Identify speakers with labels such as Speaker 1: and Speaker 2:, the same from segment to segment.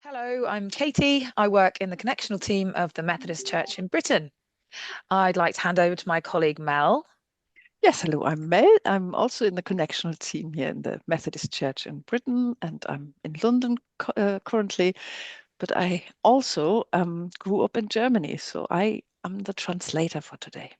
Speaker 1: Hello, I'm Katie. I work in the connectional team of the Methodist Church in Britain. I'd like to hand over to my colleague Mel.
Speaker 2: Yes, hello, I'm Mel. I'm also in the connectional team here in the Methodist Church in Britain, and I'm in London currently. But I also grew up in Germany, so I am the translator for today.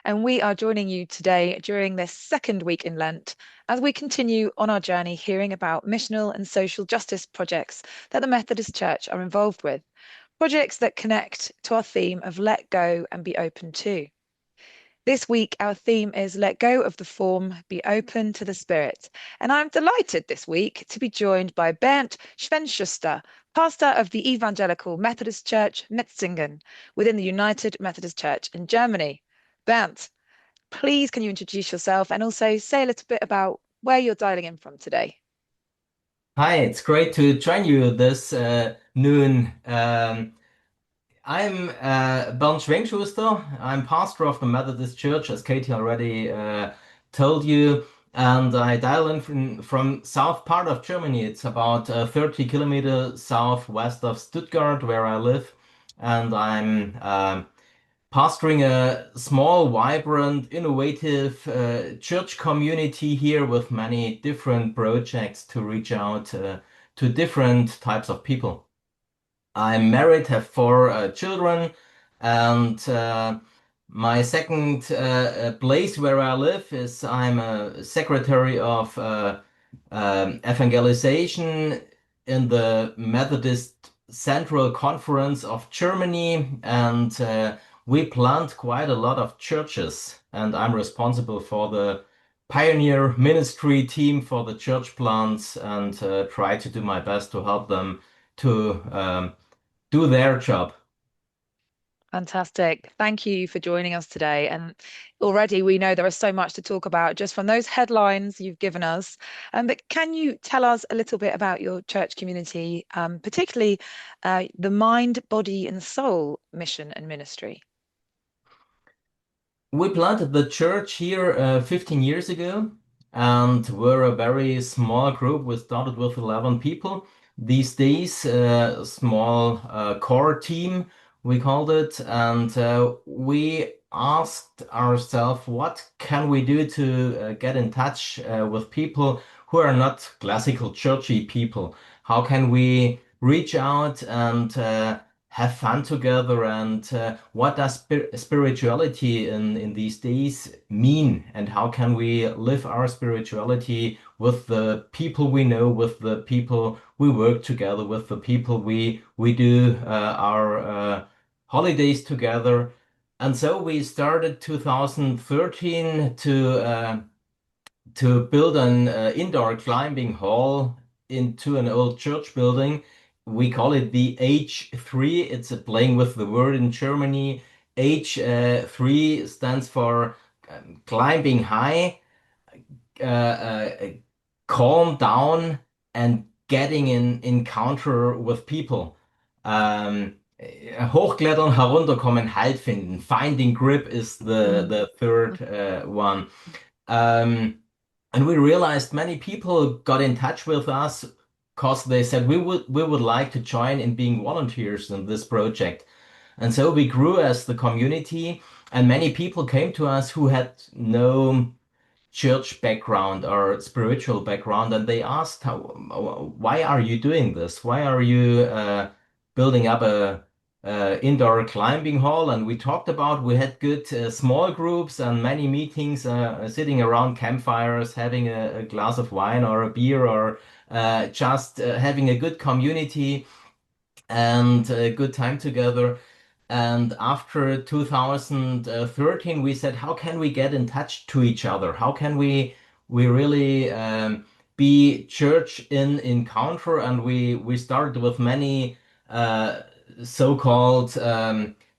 Speaker 1: And we are joining you today during this second week in Lent as we continue on our journey hearing about missional and social justice projects that the Methodist Church are involved with, projects that connect to our theme of let go and be open to. This week, our theme is Let Go of the Form, Be Open to the Spirit. And I'm delighted this week to be joined by Bernd Schwenkschuster, pastor of the Evangelical Methodist Church, Metzingen, within the United Methodist Church in Germany. Bernd, please can you introduce yourself and also say a little bit about where you're dialing in from today?
Speaker 3: Hi, it's great to join you this noon. I'm Bernd Schwenkschuster. I'm pastor of the Methodist Church, as Katie already told you, and I dial in from south part of Germany. It's about 30 kilometers southwest of Stuttgart, where I live, and I'm pastoring a small, vibrant, innovative church community here with many different projects to reach out to different types of people. I'm married, have four children, and my second place where I live is I'm a secretary of evangelization in the Methodist Central Conference of Germany, and we plant quite a lot of churches, and I'm responsible for the pioneer ministry team for the church plants and try to do my best to help them to do their job.
Speaker 1: Fantastic. Thank you for joining us today. And already we know there is so much to talk about just from those headlines you've given us. But can you tell us a little bit about your church community, particularly the mind, body, and soul mission and ministry?
Speaker 3: We planted the church here 15 years ago, and we're a very small group. We started with 11 people. These days, small core team, we called it, and we asked ourselves, what can we do to get in touch with people who are not classical churchy people? How can we reach out and have fun together, and what does spirituality in these days mean, and how can we live our spirituality with the people we know, with the people we work together, with the people we do our holidays together. And so we started 2013 to build an indoor climbing hall into an old church building. We call it the H3. It's a playing with the word in Germany. H3 stands for climbing high, calm down, and getting in encounter with people. Hochklettern, herunterkommen, Halt finden. Finding grip is
Speaker 1: Mm.
Speaker 3: the third one. Um, and we realized many people got in touch with us because they said we would like to join in being volunteers in this project. And so we grew as the community, and many people came to us who had no church background or spiritual background, and they asked, why are you doing this? Why are you building up a indoor climbing hall? And we talked about, we had good small groups and many meetings, sitting around campfires, having a glass of wine or a beer, or just having a good community and a good time together. And after 2013, we said, how can we get in touch to each other? How can we really be church in encounter? And we started with many so-called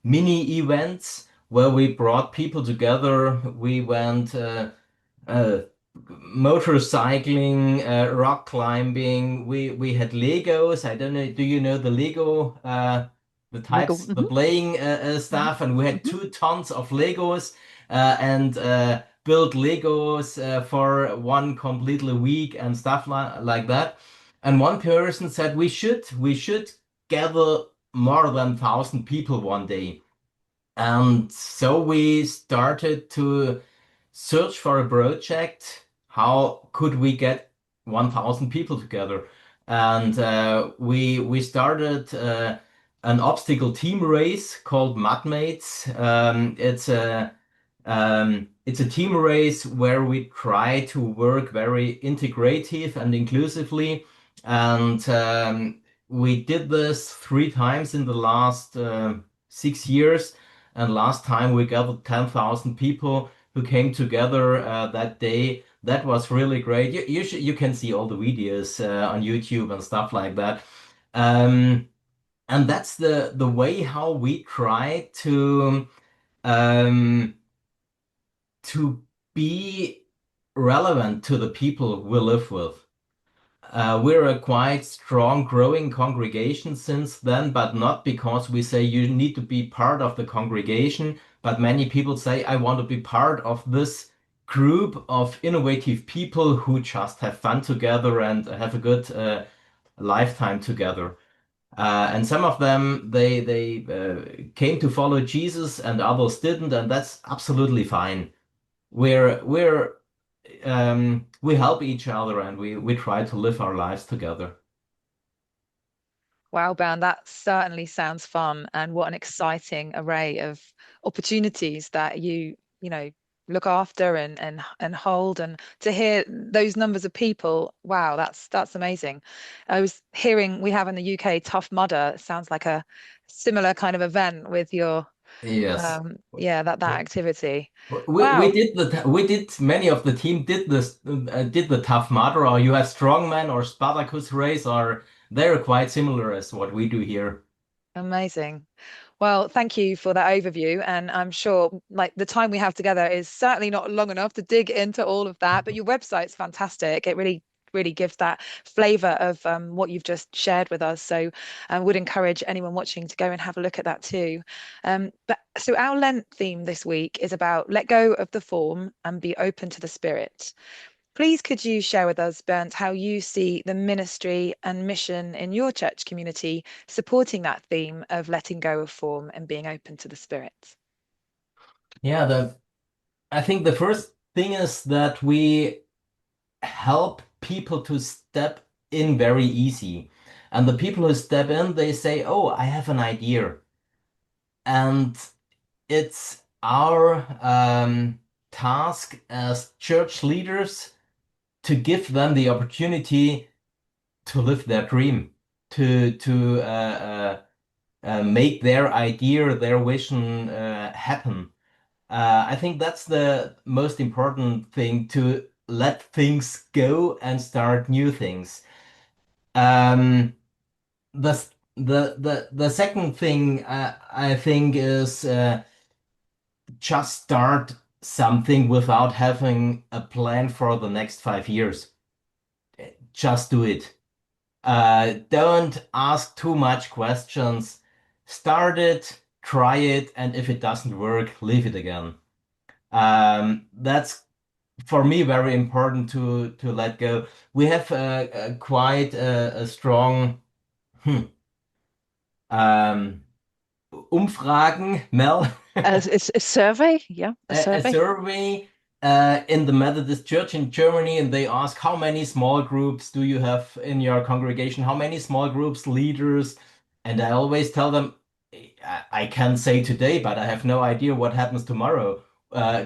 Speaker 3: mini events where we brought people together. We went uh, motorcycling, rock climbing. We had Legos. I don't know. Do you know the Lego? The
Speaker 2: Lego.
Speaker 3: types, the playing
Speaker 2: Mhm,
Speaker 3: stuff, and we had
Speaker 2: mhm.
Speaker 3: 2 tons of Legos and built Legos for one completely week and stuff like that. And one person said we should gather more than 1,000 people one day. And so we started to search for a project. How could we get 1,000 people together? And we started an obstacle team race called Mudmates. It's a team race where we try to work very integrative and inclusively. And we did this 3 times in the last 6 years. And last time we gathered 10,000 people who came together that day. That was really great. You can see all the videos on YouTube and stuff like that. Um, and that's the way how we try um, to be relevant to the people we live with. We're a quite strong growing congregation since then, but not because we say you need to be part of the congregation, but many people say, I want to be part of this group of innovative people who just have fun together and have a good lifetime together. And some of them, they came to follow Jesus and others didn't, and that's absolutely fine. We help each other and we try to live our lives together.
Speaker 1: Wow, Bernd, that certainly sounds fun, and what an exciting array of opportunities that you look after and hold, and to hear those numbers of people, wow, that's amazing. I was hearing we have in the UK Tough Mudder. It sounds like a similar kind of event with your
Speaker 3: Yes.
Speaker 1: yeah, that activity.
Speaker 3: We
Speaker 1: Wow.
Speaker 3: did many of the team did this did the Tough Mudder, or you have Strongman or Spartacus race, or they're quite similar as what we do here.
Speaker 1: Amazing. Well, thank you for that overview. And I'm sure like the time we have together is certainly not long enough to dig into all of that, but your website's fantastic. It really gives that flavor of what you've just shared with us. So I would encourage anyone watching to go and have a look at that too. But so our Lent theme this week is about let go of the form and be open to the spirit. Please, could you share with us, Bernd, how you see the ministry and mission in your church community supporting that theme of letting go of form and being open to the Spirit?
Speaker 3: Yeah, I think the first thing is that we help people to step in very easy. And the people who step in, they say, "Oh, I have an idea." And it's our task as church leaders to give them the opportunity to live their dream, to make their idea, their vision happen. I think that's the most important thing, to let things go and start new things. Um, the second thing I think is just start something without having a plan for the next 5 years. Just do it. Don't ask too much questions. Start it, try it, and if it doesn't work, leave it again. That's for me very important to let go. We have quite a strong hmm, um, Umfragen, Mel.
Speaker 2: As it's a survey, yeah, a
Speaker 3: A
Speaker 2: survey.
Speaker 3: survey in the Methodist Church in Germany, and they ask how many small groups do you have in your congregation? How many small groups, leaders? And I always tell them, I can say today, but I have no idea what happens tomorrow.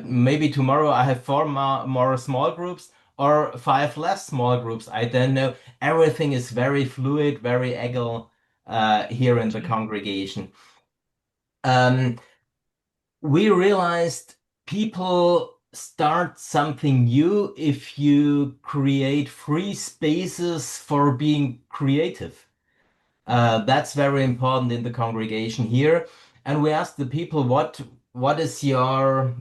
Speaker 3: Maybe tomorrow I have four more small groups or five less small groups. I don't know. Everything is very fluid, very agile here in the
Speaker 2: True.
Speaker 3: congregation. Um, we realized people start something new if you create free spaces for being creative. That's very important in the congregation here. And we asked the people, what is your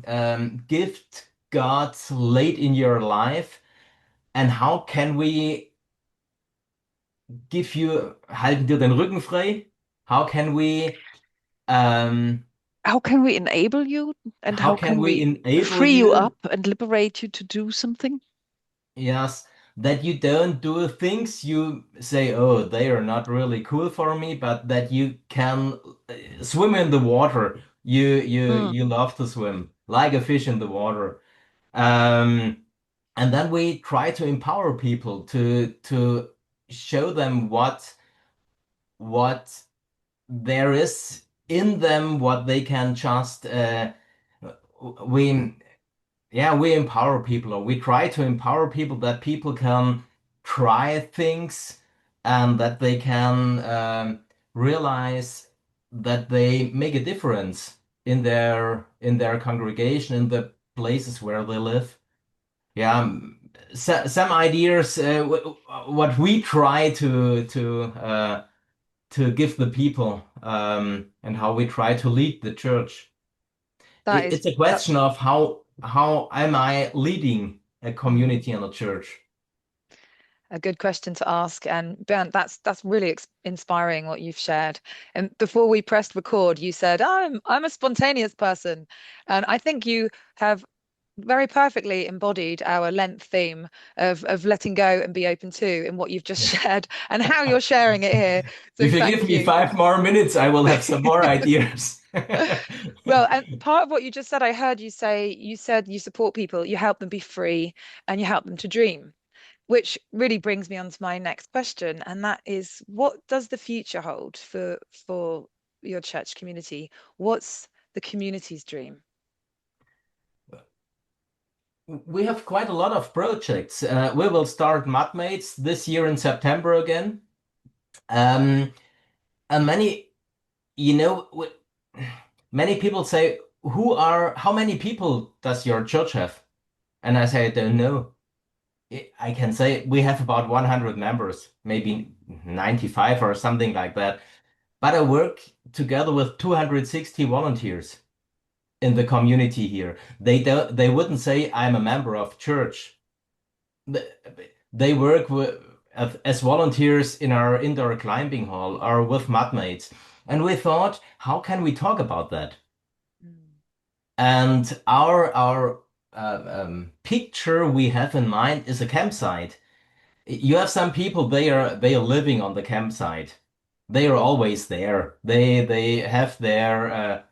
Speaker 3: gift God laid in your life, and how can we give you, halten dir den Rücken frei? How can we um,
Speaker 2: How can we enable you and
Speaker 3: how
Speaker 2: how
Speaker 3: can
Speaker 2: can
Speaker 3: we
Speaker 2: we
Speaker 3: enable
Speaker 2: free you
Speaker 3: you?
Speaker 2: up and liberate you to do something?
Speaker 3: Yes, that you don't do things you say, oh, they are not really cool for me, but that you can swim in the water.
Speaker 2: Mm.
Speaker 3: You love to swim like a fish in the water. Um, and then we try to empower people to show them what there is in them, what they can just we yeah, we empower people, or we try to empower people that people can try things and that they can realize that they make a difference in their congregation, in the places where they live. Yeah, some ideas what we try to give the people and how we try to lead the church.
Speaker 1: That is
Speaker 3: It's a
Speaker 1: that.
Speaker 3: question of how am I leading a
Speaker 1: Mm.
Speaker 3: community and a church?
Speaker 1: A good question to ask. And Bernd, that's really inspiring what you've shared. And before we pressed record, you said, I'm a spontaneous person. And I think you have very perfectly embodied our Lent theme of letting go and be open to in what you've just
Speaker 3: Yeah.
Speaker 1: shared and how you're sharing it here. So
Speaker 3: If you give
Speaker 1: thank
Speaker 3: me
Speaker 1: you.
Speaker 3: 5 more minutes, I will have some more ideas.
Speaker 1: Well, and part of what you just said, I heard you say, you said you support people, you help them be free, and you help them to dream, which really brings me on to my next question, and that is, what does the future hold for your church community? What's the community's dream?
Speaker 3: We have quite a lot of projects. We will start Mudmates this year in September again. Um, and you know, many people say, how many people does your church have? And I say, I don't know. I can say we have about 100 members, maybe 95 or something like that. But I work together with 260 volunteers in the community here. They wouldn't say I'm a member of church. Th- They work as volunteers in our indoor climbing hall or with mudmates. And we thought, how can we talk about that?
Speaker 1: Mm.
Speaker 3: And our picture we have in mind is a campsite. You have some people they are living on the campsite. They are always there. They have their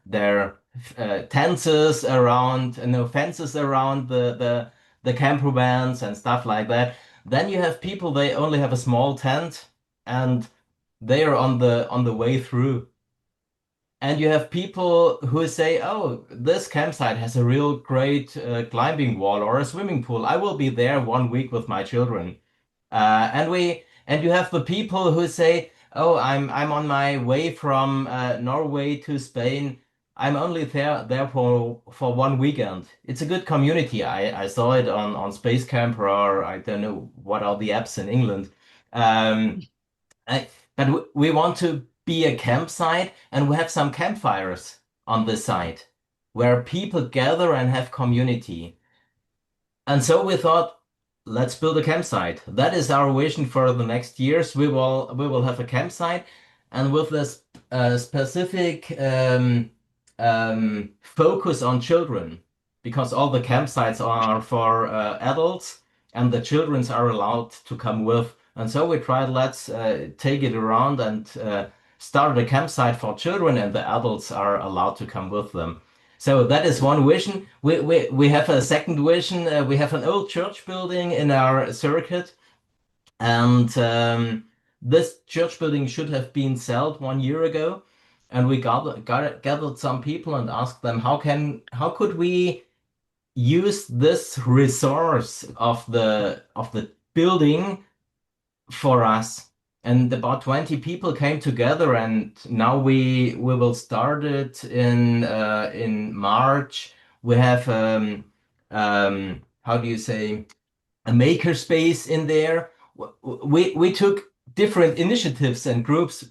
Speaker 3: fences around, no fences around the camper vans and stuff like that. Then you have people they only have a small tent and they are on the way through. And you have people who say, "Oh, this campsite has a real great climbing wall or a swimming pool. I will be there 1 week with my children." And you have the people who say, "Oh, I'm on my way from Norway to Spain. I'm only there for 1 weekend." It's a good community. I saw it on Space Camper or I don't know what are the apps in England. Um, I, but we want to be a campsite, and we have some campfires on the site where people gather and have community. And so we thought, let's build a campsite. That is our vision for the next years. We will have a campsite, and with this specific focus on children, because all the campsites are for adults, and the childrens are allowed to come with. And so we tried, let's take it around and start a campsite for children, and the adults are allowed to come with them. So that is one vision. We have a second vision. We have an old church building in our circuit, and this church building should have been sold 1 year ago. And we gathered some people and asked them how could we use this resource of the building for us. And about 20 people came together, and now we will start it in March. We have how do you say a maker space in there. We took different initiatives and groups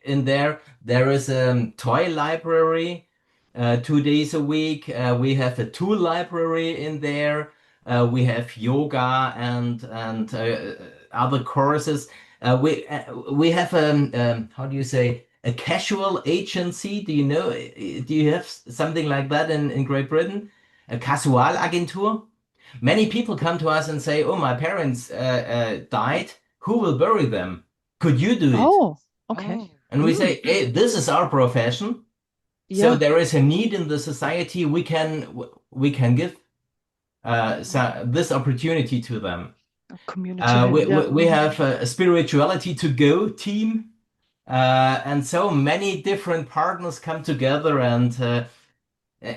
Speaker 3: in there. There is a toy library 2 days a week. We have a tool library in there. We have yoga and other courses. We have how do you say a casual agency? Do you know? Do you have something like that in Great Britain? A Casualagentur? Many people come to us and say, "Oh, my parents died. Who will bury them? Could you do it?"
Speaker 2: Oh, okay.
Speaker 1: Oh,
Speaker 3: And we say, "Hey, this is our profession. So
Speaker 2: Yeah,
Speaker 3: there is a need in the society. We can give this opportunity to them.
Speaker 2: community. Yeah.
Speaker 3: We have a spirituality to go team, and so many different partners come together, and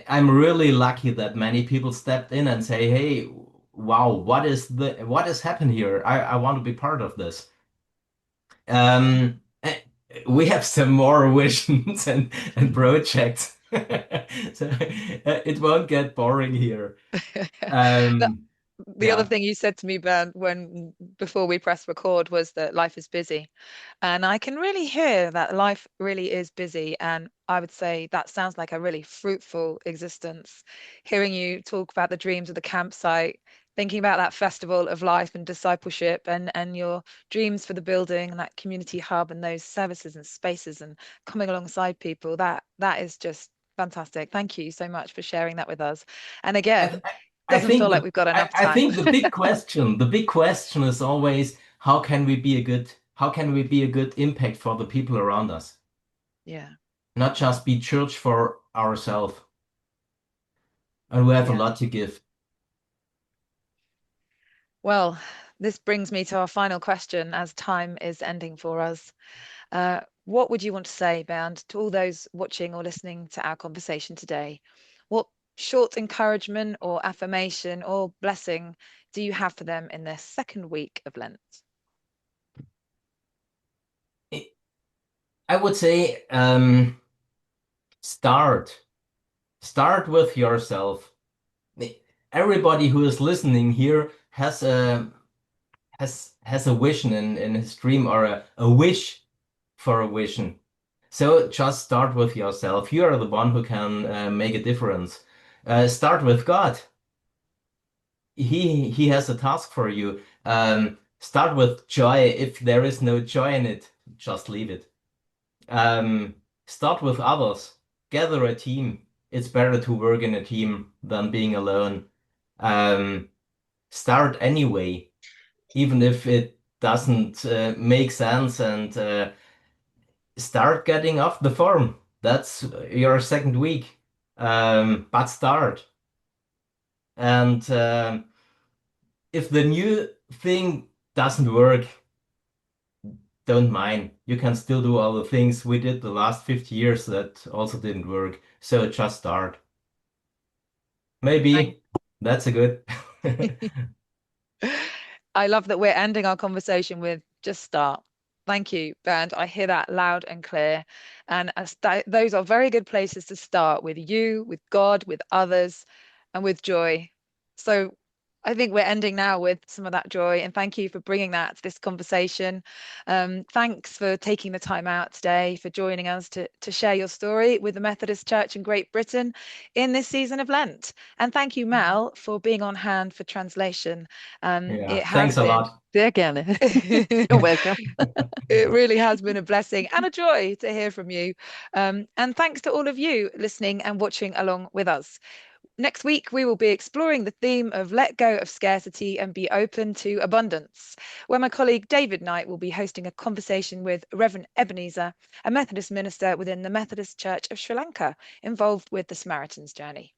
Speaker 3: I'm really lucky that many people stepped in and say, "Hey, wow, what has happened here? I want to be part of this." Eh, we have some more visions and projects, so it won't get boring here. Um,
Speaker 1: the other
Speaker 3: yeah.
Speaker 1: thing you said to me, Bernd, when before we press record was that life is busy. And I can really hear that life really is busy. And I would say that sounds like a really fruitful existence. Hearing you talk about the dreams of the campsite, thinking about that festival of life and discipleship and your dreams for the building and that community hub and those services and spaces and coming alongside people, that is just fantastic. Thank you so much for sharing that with us. And
Speaker 3: I, th-
Speaker 1: again,
Speaker 3: I
Speaker 1: doesn't feel
Speaker 3: think
Speaker 1: like we've got enough
Speaker 3: I
Speaker 1: time.
Speaker 3: think the big question is always how can we be a good impact for the people around us,
Speaker 1: Yeah,
Speaker 3: not just be church for ourselves. And we have a
Speaker 1: yeah.
Speaker 3: lot to give.
Speaker 1: Well, this brings me to our final question as time is ending for us. What would you want to say, Bernd, to all those watching or listening to our conversation today? What short encouragement or affirmation or blessing do you have for them in their second week of Lent?
Speaker 3: I would say start start with yourself. Everybody who is listening here has a vision in his dream or a wish for a vision. So just start with yourself. You are the one who can make a difference. Start with God. He has a task for you. Start with joy. If there is no joy in it, just leave it. Um, Start with others. Gather a team. It's better to work in a team than being alone. Um, Start anyway, even if it doesn't make sense, and start getting off the farm. That's your second week. But start. And if the new thing doesn't work, don't mind. You can still do all the things we did the last 50 years that also didn't work. So just start.
Speaker 1: Thank
Speaker 3: Maybe that's a good.
Speaker 1: I love that we're ending our conversation with just start. Thank you, Bernd. I hear that loud and clear. And as those are very good places to start with you, with God, with others, and with joy. So I think we're ending now with some of that joy. And thank you for bringing that to this conversation. Thanks for taking the time out today, for joining us to share your story with the Methodist Church in Great Britain in this season of Lent. And thank you, Mel, for being on hand for translation.
Speaker 3: Yeah,
Speaker 1: It has
Speaker 3: thanks a
Speaker 1: been,
Speaker 3: lot.
Speaker 2: Sehr gerne. You're
Speaker 1: it
Speaker 2: welcome.
Speaker 1: really has been a blessing and a joy to hear from you. And thanks to all of you listening and watching along with us. Next week, we will be exploring the theme of let go of scarcity and be open to abundance, where my colleague David Knight will be hosting a conversation with Reverend Ebenezer, a Methodist minister within the Methodist Church of Sri Lanka, involved with the Samaritan's Journey.